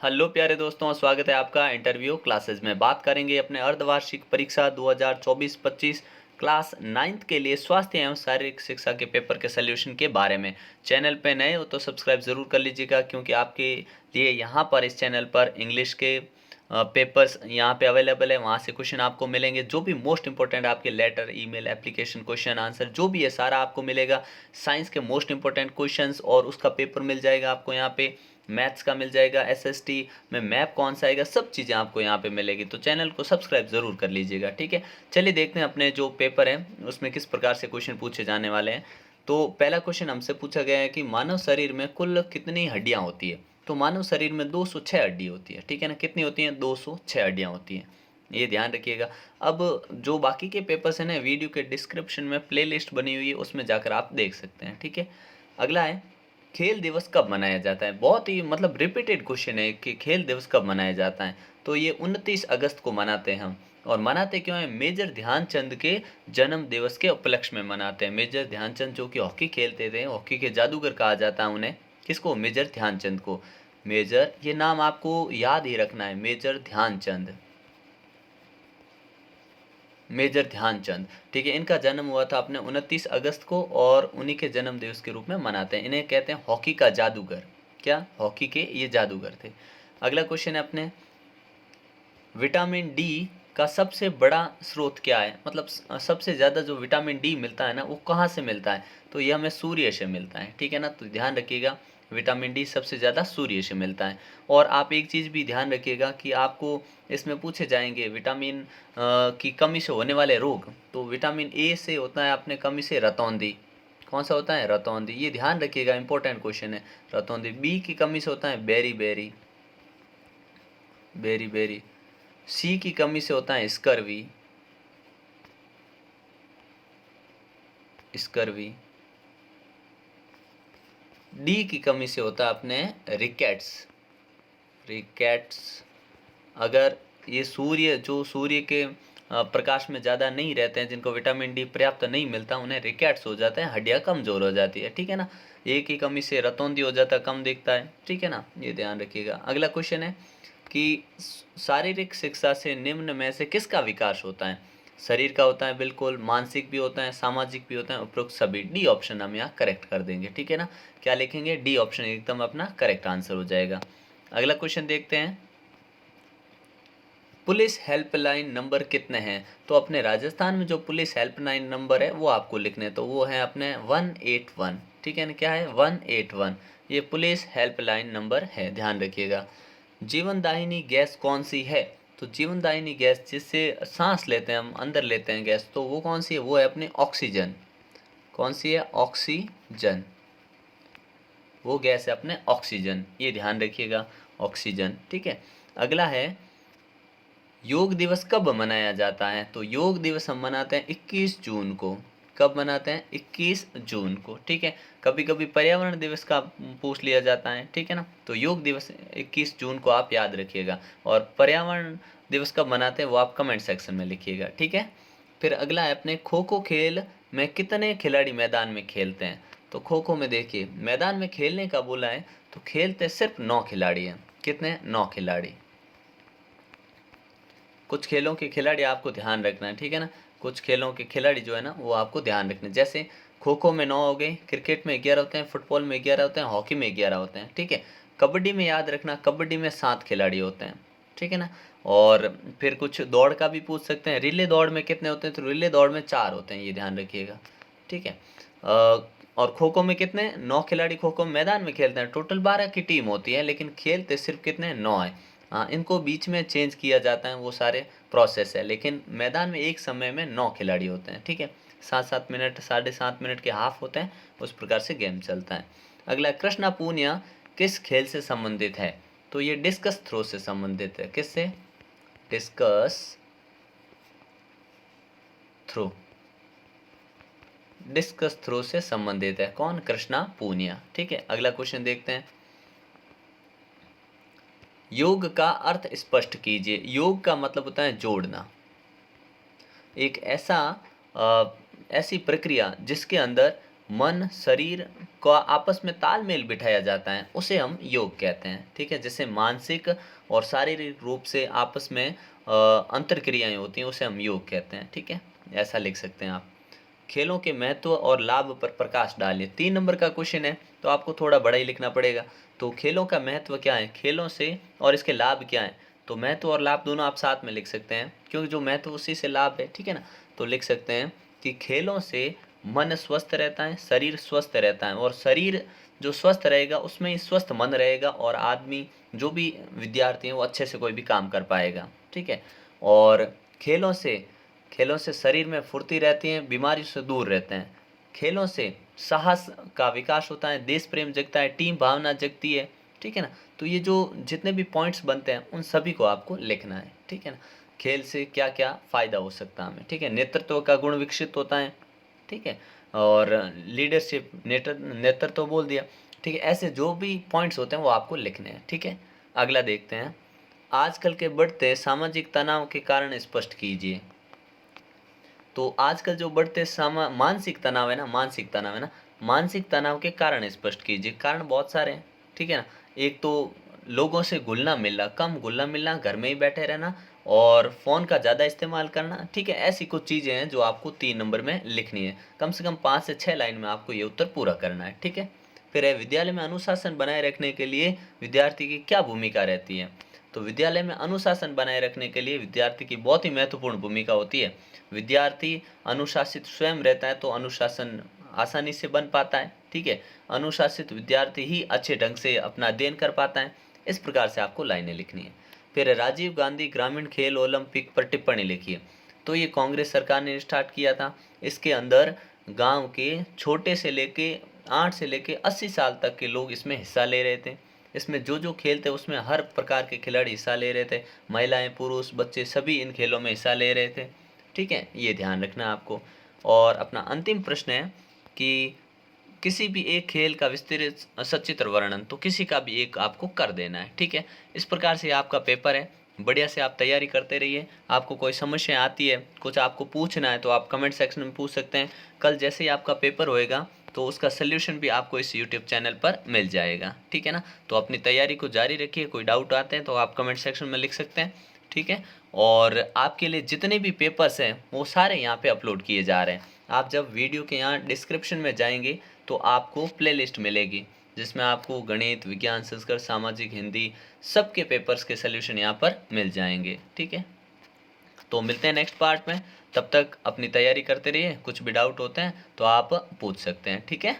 Hello प्यारे दोस्तों, स्वागत है आपका इंटरव्यू क्लासेस में। बात करेंगे अपने अर्धवार्षिक परीक्षा 2024-25 क्लास 9th के लिए स्वास्थ्य एवं शारीरिक शिक्षा के पेपर के सलूशन के बारे में। चैनल पे नए हो तो सब्सक्राइब ज़रूर कर लीजिएगा, क्योंकि आपके लिए यहाँ पर इस चैनल पर इंग्लिश के पेपर्स यहाँ पे अवेलेबल है। वहाँ से क्वेश्चन आपको मिलेंगे, जो भी मोस्ट इंपॉर्टेंट आपके letter, email, application, question answer जो भी है सारा आपको मिलेगा। साइंस के मोस्ट इंपॉर्टेंट क्वेश्चंस और उसका पेपर मिल जाएगा आपको यहाँ पे। मैथ्स का मिल जाएगा, एसएसटी में मैप कौन सा आएगा, सब चीज़ें आपको यहाँ पे मिलेगी। तो चैनल को सब्सक्राइब ज़रूर कर लीजिएगा, ठीक है। चलिए देखते हैं अपने जो पेपर है उसमें किस प्रकार से क्वेश्चन पूछे जाने वाले हैं। तो पहला क्वेश्चन हमसे पूछा गया है कि मानव शरीर में कुल कितनी हड्डियाँ होती है। तो मानव शरीर में 206 हड्डी होती है, ठीक है ना। कितनी होती हैं? 206 हड्डियाँ होती हैं, ये ध्यान रखिएगा। अब जो बाकी के पेपर्स हैं ना, वीडियो के डिस्क्रिप्शन में प्लेलिस्ट बनी हुई है, उसमें जाकर आप देख सकते हैं, ठीक है। अगला है, खेल दिवस कब मनाया जाता है। बहुत ही मतलब रिपीटेड क्वेश्चन है कि खेल दिवस कब मनाया जाता है। तो ये 29 अगस्त को मनाते हैं हम। और मनाते क्यों हैं? मेजर ध्यानचंद के जन्म दिवस के उपलक्ष्य में मनाते हैं। मेजर ध्यानचंद जो कि हॉकी खेलते थे, हॉकी के जादूगर कहा जाता है उन्हें। किसको? मेजर ध्यानचंद को। मेजर, ये नाम आपको याद ही रखना है, मेजर ध्यानचंद, मेजर ध्यानचंद, ठीक है। इनका जन्म हुआ था अपने 29 अगस्त को और उन्हीं के जन्म दिवस के रूप में मनाते हैं। इन्हें कहते हैं हॉकी का जादूगर। क्या? हॉकी के ये जादूगर थे। अगला क्वेश्चन है अपने, विटामिन डी का सबसे बड़ा स्रोत क्या है। मतलब सबसे ज़्यादा जो विटामिन डी मिलता है ना, वो कहाँ से मिलता है। तो ये हमें सूर्य से मिलता है, ठीक है ना। तो ध्यान रखिएगा, विटामिन डी सबसे ज़्यादा सूर्य से मिलता है। और आप एक चीज़ भी ध्यान रखिएगा कि आपको इसमें पूछे जाएंगे विटामिन की कमी से होने वाले रोग। तो विटामिन ए से होता है अपने कमी से रतौंधी। कौन सा होता है? रतौंधी, ये ध्यान रखिएगा, इंपॉर्टेंट क्वेश्चन है रतौंधी। बी की कमी से होता है बेरी बेरी, बेरी बेरी। सी की कमी से होता है स्कर्वी, स्कर्वी। डी की कमी से होता है अपने रिकेट्स, रिकेट्स। अगर ये सूर्य के प्रकाश में ज़्यादा नहीं रहते हैं, जिनको विटामिन डी पर्याप्त नहीं मिलता, उन्हें रिकेट्स हो जाते हैं, हड्डियाँ कमज़ोर हो जाती है, ठीक है ना। ए की कमी से रतौंधी हो जाता है, कम दिखता है, ठीक है ना। ये ध्यान रखिएगा। अगला क्वेश्चन है कि शारीरिक शिक्षा से निम्न में से किसका विकास होता है। शरीर का होता है बिल्कुल, मानसिक भी होता है, सामाजिक भी होता है, उपरोक्त सभी। डी ऑप्शन हम यहाँ करेक्ट कर देंगे, ठीक है ना। क्या लिखेंगे? डी ऑप्शन एकदम अपना करेक्ट आंसर हो जाएगा। अगला क्वेश्चन देखते हैं, पुलिस हेल्पलाइन नंबर कितने हैं। तो अपने राजस्थान में जो पुलिस हेल्पलाइन नंबर है वो आपको लिखने, तो वो है अपने 181, ठीक है ना। क्या है? 181, ये पुलिस हेल्पलाइन नंबर है, ध्यान रखिएगा। जीवनदायिनी गैस कौन सी है। तो जीवनदायिनी गैस जिससे सांस लेते हैं हम, अंदर लेते हैं गैस, तो वो कौन सी है? वो है अपनी ऑक्सीजन। कौन सी है? ऑक्सीजन, वो गैस है अपने ऑक्सीजन, ये ध्यान रखिएगा, ऑक्सीजन, ठीक है। अगला है, योग दिवस कब मनाया जाता है। तो योग दिवस हम मनाते हैं 21 जून को। कब मनाते हैं? 21 जून को, ठीक है। कभी कभी पर्यावरण दिवस का पूछ लिया जाता है, ठीक है ना। तो योग दिवस 21 जून को आप याद रखिएगा। और पर्यावरण दिवस कब मनाते हैं वो आप कमेंट सेक्शन में लिखिएगा, ठीक है। फिर अगला है अपने, खो खो खेल में कितने खिलाड़ी मैदान में खेलते हैं। तो खो खो में देखिए, मैदान में खेलने का बोला है तो खेलते सिर्फ 9 खिलाड़ी हैं। कितने? 9 खिलाड़ी। कुछ खेलों के खिलाड़ी आपको ध्यान रखना है, ठीक है ना। कुछ खेलों के खिलाड़ी जो है ना वो आपको ध्यान रखना है। जैसे खो खो में 9 हो गए, क्रिकेट में 11 होते हैं, फुटबॉल में 11 होते हैं, हॉकी में 11 होते हैं, ठीक है। कबड्डी में याद रखना, कबड्डी में 7 खिलाड़ी होते हैं, ठीक है ना। और फिर कुछ दौड़ का भी पूछ सकते हैं, रिले दौड़ में कितने होते हैं। तो रिले दौड़ में 4 होते हैं, ये ध्यान रखिएगा, ठीक है। और खो खो में कितने? 9 खिलाड़ी खो खो मैदान में खेलते हैं। टोटल 12 की टीम होती है, लेकिन खेलते सिर्फ कितने? 9 है। हाँ, इनको बीच में चेंज किया जाता है, वो सारे प्रोसेस है, लेकिन मैदान में एक समय में 9 खिलाड़ी होते हैं, ठीक है। 7-7 मिनट, 7.5 मिनट के हाफ होते हैं, उस प्रकार से गेम चलता है। अगला, कृष्णा पूनिया किस खेल से संबंधित है। तो ये डिस्कस थ्रो से संबंधित है। किससे? डिस्कस थ्रो, डिस्कस थ्रो से संबंधित है। कौन? कृष्णा पूनिया, ठीक है। अगला क्वेश्चन देखते हैं, योग का अर्थ स्पष्ट कीजिए। योग का मतलब होता है जोड़ना, एक ऐसी प्रक्रिया जिसके अंदर मन, शरीर, का आपस में तालमेल बिठाया जाता है उसे हम योग कहते हैं। ठीक है, जैसे मानसिक और शारीरिक रूप से आपस में अंतर क्रियाएँ होती हैं उसे हम योग कहते हैं। ठीक है, ऐसा लिख सकते हैं आप। खेलों के महत्व और लाभ पर प्रकाश डालिए। 3 नंबर का क्वेश्चन है तो आपको थोड़ा बड़ा ही लिखना पड़ेगा। तो खेलों का महत्व क्या है, खेलों से और इसके लाभ क्या हैं? तो महत्व और लाभ दोनों आप साथ में लिख सकते हैं, क्योंकि जो महत्व उसी से लाभ है। ठीक है ना, तो लिख सकते हैं कि खेलों से मन स्वस्थ रहता है, शरीर स्वस्थ रहता है, और शरीर जो स्वस्थ रहेगा उसमें ही स्वस्थ मन रहेगा, और आदमी जो भी विद्यार्थी हैं वो अच्छे से कोई भी काम कर पाएगा। ठीक है, और खेलों से शरीर में फुर्ती रहती है, बीमारी से दूर रहते हैं। खेलों से साहस का विकास होता है, देश प्रेम जगता है, टीम भावना जगती है। ठीक है ना, तो ये जो जितने भी पॉइंट्स बनते हैं उन सभी को आपको लिखना है। ठीक है ना, खेल से क्या क्या फ़ायदा हो सकता है हमें। ठीक है, नेतृत्व का गुण विकसित होता है। ठीक है, और लीडरशिप, नेतृत्व बोल दिया। ठीक है, ऐसे जो भी पॉइंट्स होते हैं वो आपको लिखने हैं। ठीक है, अगला देखते हैं। आजकल के बढ़ते सामाजिक तनाव के कारण स्पष्ट कीजिए। तो आजकल जो बढ़ते मानसिक तनाव के कारण स्पष्ट कीजिए। कारण बहुत सारे हैं। ठीक है ना, एक तो लोगों से घुलना मिलना, कम घुलना मिलना, घर में ही बैठे रहना, और फ़ोन का ज़्यादा इस्तेमाल करना। ठीक है, ऐसी कुछ चीज़ें हैं जो आपको 3 नंबर में लिखनी है। कम से कम 5 से 6 लाइन में आपको ये उत्तर पूरा करना है। ठीक है, फिर है विद्यालय में अनुशासन बनाए रखने के लिए विद्यार्थी की क्या भूमिका रहती है। तो विद्यालय में अनुशासन बनाए रखने के लिए विद्यार्थी की बहुत ही महत्वपूर्ण भूमिका होती है। विद्यार्थी अनुशासित स्वयं रहता है तो अनुशासन आसानी से बन पाता है। ठीक है, अनुशासित विद्यार्थी ही अच्छे ढंग से अपना अध्ययन कर पाता है। इस प्रकार से आपको लाइनें लिखनी है। फिर राजीव गांधी ग्रामीण खेल ओलंपिक पर टिप्पणी लिखिए। तो ये कांग्रेस सरकार ने स्टार्ट किया था। इसके अंदर गांव के छोटे से लेके 8 से लेके 80 साल तक के लोग इसमें हिस्सा ले रहे थे। इसमें जो जो खेल थे उसमें हर प्रकार के खिलाड़ी हिस्सा ले रहे थे। महिलाएं, पुरुष, बच्चे सभी इन खेलों में हिस्सा ले रहे थे। ठीक है, ये ध्यान रखना आपको। और अपना अंतिम प्रश्न है कि किसी भी एक खेल का विस्तृत सचित्र वर्णन, तो किसी का भी एक आपको कर देना है। ठीक है, इस प्रकार से आपका पेपर है। बढ़िया से आप तैयारी करते रहिए। आपको कोई समस्या आती है, कुछ आपको पूछना है, तो आप कमेंट सेक्शन में पूछ सकते हैं। कल जैसे ही आपका पेपर होएगा तो उसका सल्यूशन भी आपको इस यूट्यूब चैनल पर मिल जाएगा। ठीक है ना, तो अपनी तैयारी को जारी रखिए। कोई डाउट आते हैं तो आप कमेंट सेक्शन में लिख सकते हैं। ठीक है, और आपके लिए जितने भी पेपर्स हैं वो सारे यहाँ पे अपलोड किए जा रहे हैं। आप जब वीडियो के यहाँ डिस्क्रिप्शन में जाएंगे तो आपको प्लेलिस्ट मिलेगी, जिसमें आपको गणित, विज्ञान, संस्कृत, सामाजिक, हिंदी सबके पेपर्स के सल्यूशन यहाँ पर मिल जाएंगे। ठीक है, तो मिलते हैं नेक्स्ट पार्ट में। तब तक अपनी तैयारी करते रहिए। कुछ भी डाउट होते हैं तो आप पूछ सकते हैं। ठीक है।